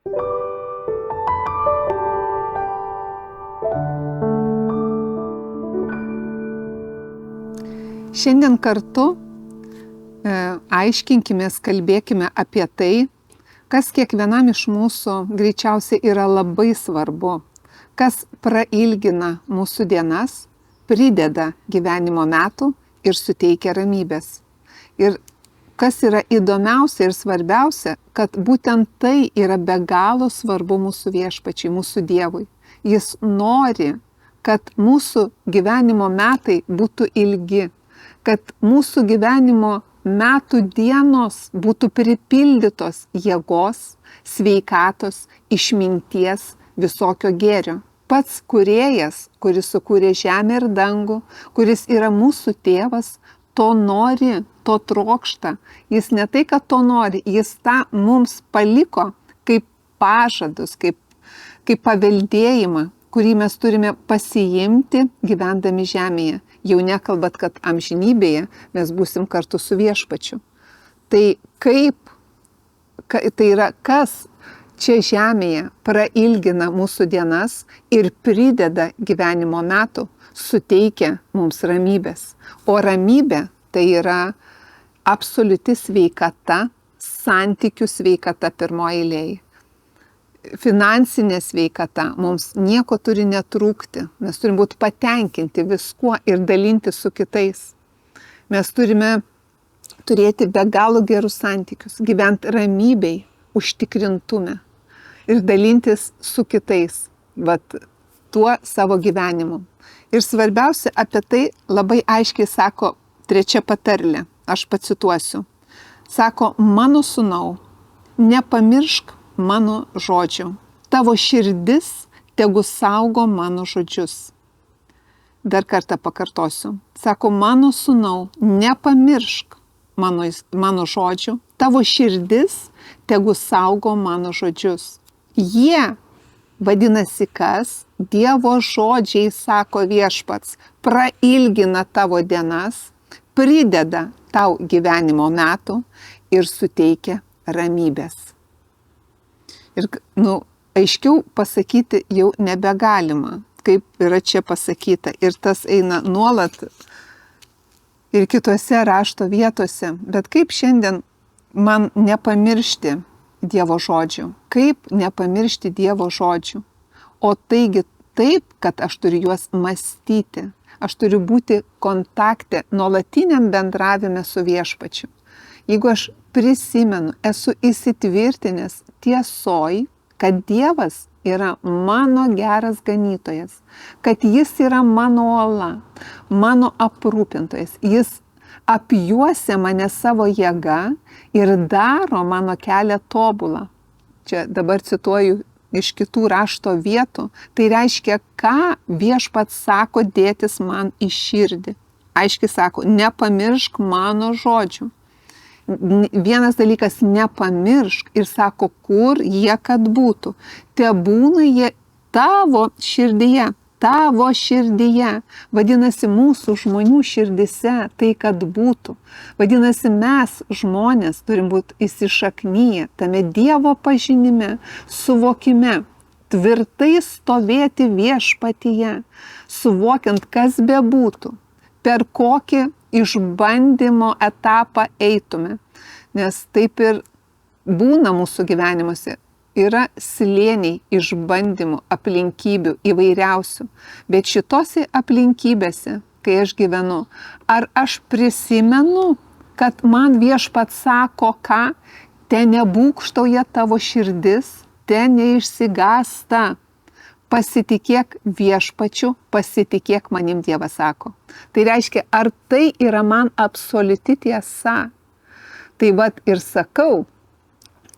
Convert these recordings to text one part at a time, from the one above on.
Šiandien kartu aiškinkimės, kalbėkime apie tai, kas kiekvienam iš mūsų greičiausiai yra labai svarbu, kas prailgina mūsų dienas, prideda gyvenimo metų ir suteikia ramybės. Ir kas yra įdomiausia ir svarbiausia, kad būtent tai yra be galo svarbu mūsų Viešpačiui, mūsų Dievui. Jis nori, kad mūsų gyvenimo metai būtų ilgi, kad mūsų gyvenimo metų dienos būtų pripildytos jėgos, sveikatos, išminties, visokio gėrio. Pats kūrėjas, kuris sukūrė žemę ir dangų, kuris yra mūsų tėvas, to nori, to trokšta. Jis ne tai, kad to nori, jis tą mums paliko kaip pažadus, kaip paveldėjimą, kurį mes turime pasiimti gyvendami žemėje. Jau nekalbat, kad amžinybėje mes būsim kartu su Viešpačiu. Tai tai yra kas čia žemėje prailgina mūsų dienas ir prideda gyvenimo metų, suteikia mums ramybės. O ramybė tai yra absoliuti sveikata, santykių sveikata pirmoje eilėje. Finansinė sveikata, mums nieko turi netrūkti, mes turim būti patenkinti viskuo ir dalinti su kitais. Mes turime turėti be galo gerus santykius, gyventi ramybei, užtikrintume ir dalintis su kitais, tuo savo gyvenimu. Ir svarbiausia, apie tai labai aiškiai sako 3 patarlė, aš pacituosiu. Sako, mano sūnau, nepamiršk mano žodžių. Tavo širdis tegu saugo mano žodžius. Dar kartą pakartosiu. Sako, mano sūnau, nepamiršk mano žodžių. Tavo širdis tegu saugo mano žodžius. Jie, vadinasi kas? Dievo žodžiai, sako Viešpats, prailgina tavo dienas, prideda tau gyvenimo metų ir suteikia ramybės. Ir, aiškiau pasakyti jau nebegalima, kaip yra čia pasakyta. Ir tas eina nuolat ir kitose rašto vietose. Bet kaip šiandien man nepamiršti Dievo žodžių? Kaip nepamiršti Dievo žodžių? O taigi taip, kad aš turiu juos mąstyti. Aš turiu būti kontakte, nuolatiniam bendravime su Viešpačiu. Jeigu aš prisimenu, esu įsitvirtinęs tiesoj, kad Dievas yra mano geras ganytojas, kad jis yra mano uola, mano aprūpintojas, jis apjuosia mane savo jėga ir daro mano kelią tobulą. Čia dabar cituoju iš kitų rašto vietų, tai reiškia, ką Viešpats sako dėtis man į širdį. Aiškiai sako, nepamiršk mano žodžių. Vienas dalykas, nepamiršk ir sako, kur jie kad būtų. Tebūna jie tavo širdyje. Vadinasi, mūsų žmonių širdise tai, kad būtų. Vadinasi, mes žmonės turim būti įsišaknyję tame Dievo pažinime, suvokime, tvirtai stovėti Viešpatyje, suvokiant, kas bebūtų, per kokį išbandymo etapą eitume. Nes taip ir būna mūsų gyvenimuose. Yra slėniai išbandymų, aplinkybių įvairiausių. Bet šitose aplinkybėse, kai aš gyvenu, ar aš prisimenu, kad man Viešpats sako, ką, te nebūkštauja tavo širdis, te neišsigąsta. Pasitikėk Viešpačiu, pasitikėk manim, Dievas sako. Tai reiškia, ar tai yra man absoliuti tiesa? Tai ir sakau,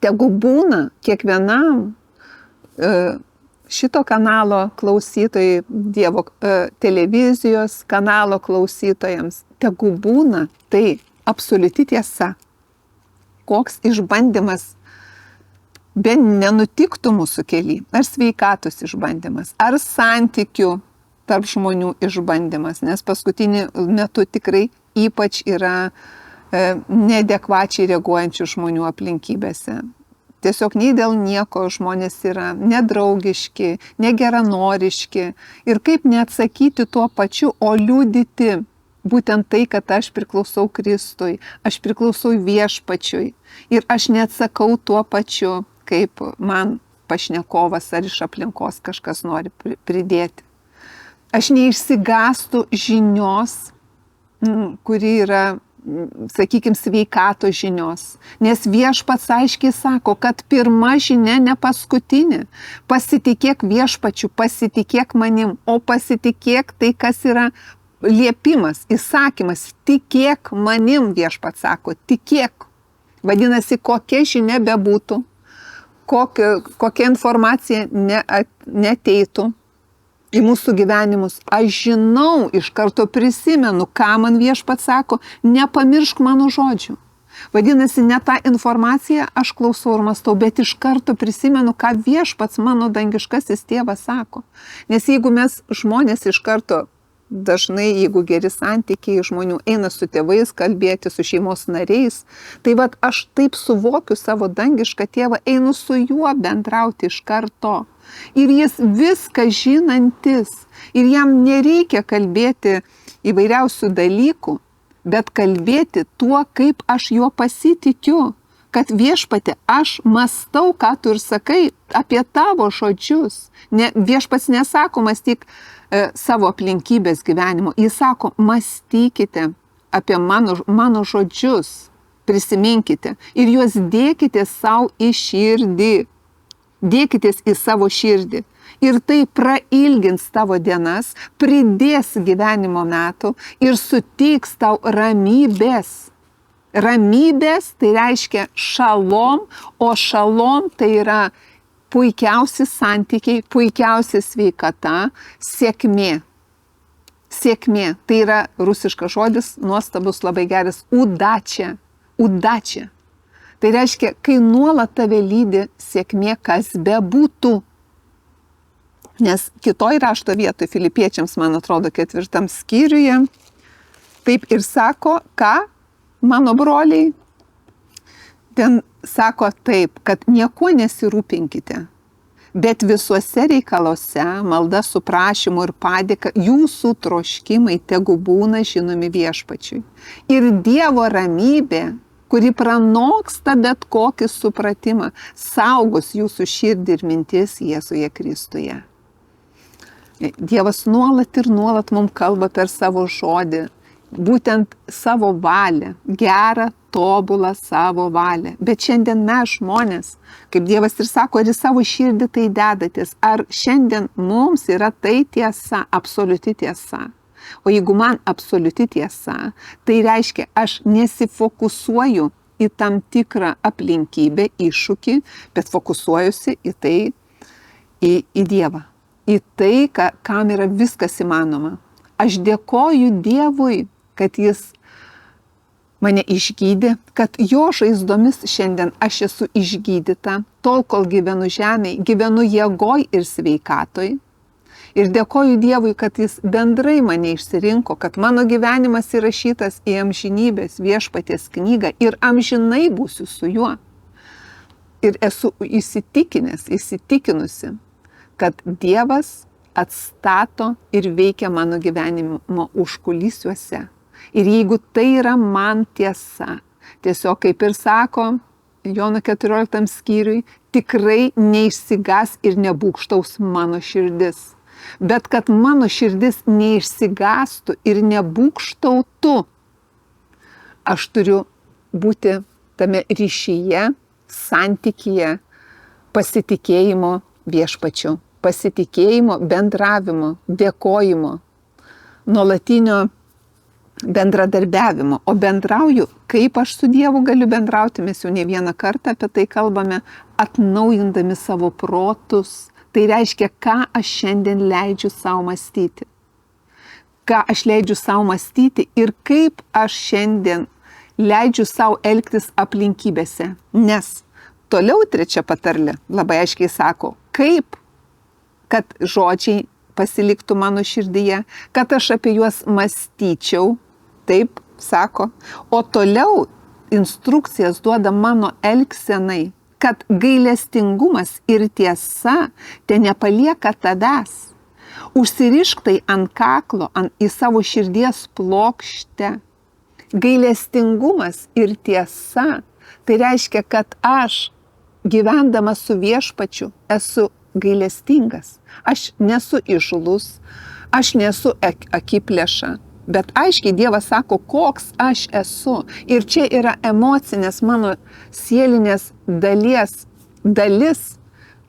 tegu būna kiekvienam šito kanalo klausytojai, Dievo televizijos kanalo klausytojams, tegu būna tai absoliuti tiesa. Koks išbandymas bent nenutiktų mūsų kely, ar sveikatos išbandymas, ar santykių tarp žmonių išbandymas, nes paskutiniu metu tikrai ypač yra neadekvačiai reaguojančių žmonių aplinkybėse. Tiesiog nei dėl nieko žmonės yra nedraugiški, negeranoriški. Ir kaip neatsakyti tuo pačiu, o liudyti būtent tai, kad aš priklausau Kristui, aš priklausau Viešpačiui. Ir aš neatsakau tuo pačiu, kaip man pašnekovas ar iš aplinkos kažkas nori pridėti. Aš neišsigąstu žinios, kuri yra, sakykime, sveikato žinios. Nes Viešpats aiškiai sako, kad pirma žinia ne paskutinė. Pasitikėk Viešpačiu, pasitikėk manim, o pasitikėk tai, kas yra liepimas, įsakymas. Tikėk manim, Viešpats sako, tikėk. Vadinasi, kokia žinia bebūtų, kokia informacija neteitų į mūsų gyvenimus. Aš žinau, iš karto prisimenu, ką man Viešpats sako, nepamiršk mano žodžių. Vadinasi, ne tą informaciją aš klausau ir mąstau, bet iš karto prisimenu, ką Viešpats mano dangiškasis tėvas sako. Nes jeigu mes žmonės iš karto, dažnai, jeigu geri santykiai žmonių eina su tėvais kalbėti, su šeimos nariais, tai vat aš taip suvokiu savo dangišką tėvą, einu su juo bendrauti iš karto. Ir jis viską žinantis, ir jam nereikia kalbėti įvairiausių dalykų, bet kalbėti tuo, kaip aš juo pasitikiu, kad Viešpate, aš mąstau, ką tu ir sakai apie tavo žodžius. Viešpats nesako, mąstyk savo aplinkybės gyvenimo. Jis sako, mąstykite apie mano žodžius, prisiminkite ir juos dėkite savo į širdį. Dėkitės į savo širdį. Ir tai prailgins tavo dienas, pridės gyvenimo metų ir suteiks tau ramybės. Ramybės tai reiškia šalom, o šalom tai yra puikiausi santykiai, puikiausia sveikata, sėkmė. Sėkmė. Tai yra rusiškas žodis, nuostabus, labai geras, udačia. Udačia. Tai reiškia, kai nuolat tave lydi sėkmė, kas bebūtų. Nes kitoj rašto vietoj, Filipiečiams, man atrodo, 4 skyriuje, taip ir sako, ką, mano broliai, ten sako taip, kad nieko nesirūpinkite, bet visuose reikaluose, malda su prašymu ir padėka, jūsų troškimai tegu būna žinomi Viešpačiui. Ir Dievo ramybė, kuri pranoksta bet kokį supratimą, saugos jūsų širdį ir mintis Jėzuje Kristuje. Dievas nuolat ir nuolat mums kalba per savo žodį, būtent savo valią, gerą, tobulą savo valią. Bet šiandien mes žmonės, kaip Dievas ir sako, ar į savo širdį tai dedatės, ar šiandien mums yra tai tiesa, absoliuti tiesa. O jeigu man absoliuti tiesa, tai reiškia, aš nesifokusuoju į tam tikrą aplinkybę, iššūkį, bet fokusuojusi į tai, į Dievą. Į tai, kam yra viskas įmanoma. Aš dėkoju Dievui, kad Jis mane išgydė, kad jo žaizdomis šiandien aš esu išgydyta, tol, kol gyvenu žemėje, gyvenu jėgoj ir sveikatoj. Ir dėkoju Dievui, kad Jis bendrai mane išsirinko, kad mano gyvenimas įrašytas į amžinybės Viešpaties knygą ir amžinai būsiu su juo. Ir esu įsitikinusi, kad Dievas atstato ir veikia mano gyvenimo užkulisiuose. Ir jeigu tai yra man tiesa, tiesiog kaip ir sako Jono 14 skyriui, tikrai neišsigas ir nebūkštaus mano širdis. Bet kad mano širdis neišsigastų ir nebūkštautų, aš turiu būti tame ryšyje, santykyje, pasitikėjimo Viešpačiu, pasitikėjimo, bendravimo, dėkojimo, nuolatinio bendradarbiavimo. O bendrauju, kaip aš su Dievu galiu bendrauti, mes jau ne vieną kartą apie tai kalbame, atnaujindami savo protus. Tai reiškia, ką aš šiandien leidžiu savo mąstyti. Ką aš leidžiu savo mąstyti ir kaip aš šiandien leidžiu savo elgtis aplinkybėse. Nes toliau 3 patarlė labai aiškiai sako, kaip, kad žodžiai pasiliktų mano širdyje, kad aš apie juos mąstyčiau, taip sako, o toliau instrukcijas duoda mano elgsenai, kad gailestingumas ir tiesa te nepalieka tavęs. Užsirišk tai ant kaklo, į savo širdies plokštę. Gailestingumas ir tiesa, tai reiškia, kad aš gyvendama su viešpačiu esu gailestingas. Aš nesu įžūlus, aš nesu akiplėša, bet aiškiai Dievas sako, koks aš esu. Ir čia yra emocinės mano sielinės dalis,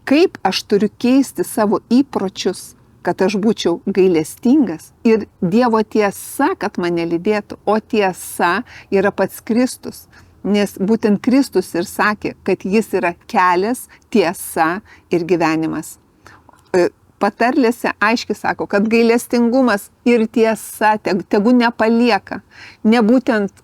kaip aš turiu keisti savo įpročius, kad aš būčiau gailestingas. Ir Dievo tiesa, kad mane lydėtų, o tiesa yra pats Kristus. Nes būtent Kristus ir sakė, kad jis yra kelias, tiesa ir gyvenimas. Patarlėse aiškiai sako, kad gailestingumas ir tiesa tegu nepalieka. Ne būtent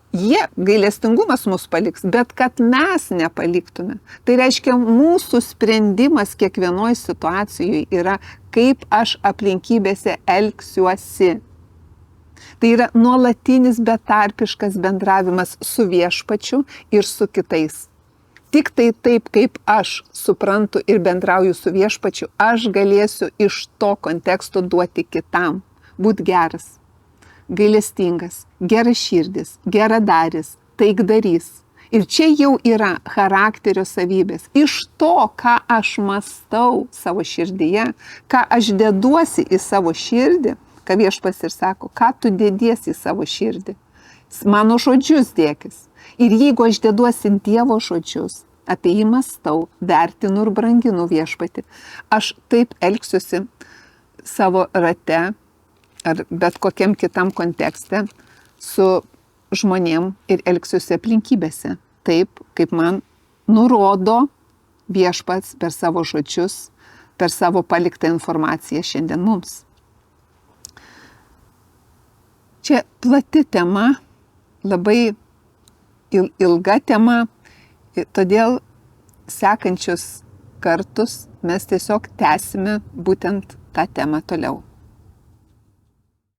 gailestingumas mus paliks, bet kad mes nepaliktume. Tai reiškia, mūsų sprendimas kiekvienoje situacijoje yra, kaip aš aplinkybėse elgsiuosi. Tai yra nuolatinis betarpiškas bendravimas su viešpačiu ir su kitais. Tik tai taip, kaip aš suprantu ir bendrauju su viešpačiu, aš galėsiu iš to konteksto duoti kitam. Būt geras, gailestingas, geraširdis, geradaris, taikdarys. Ir čia jau yra charakterio savybės. Iš to, ką aš mąstau savo širdyje, ką aš deduosi į savo širdį, ką viešpats ir sako, ką tu dediesi į savo širdį. Mano žodžius dėkis. Ir jeigu aš deduosi Dievo žodžius, apie jį mąstau, vertinu ir branginu viešpatį, aš taip elgsiuosi savo rate ar bet kokiam kitam kontekste su žmonėm ir elgsiuosi aplinkybėse. Taip, kaip man nurodo viešpats per savo žodžius, per savo paliktą informaciją šiandien mums. Čia plati tema, labai ilga tema, todėl sekančius kartus mes tiesiog tęsime būtent tą temą toliau.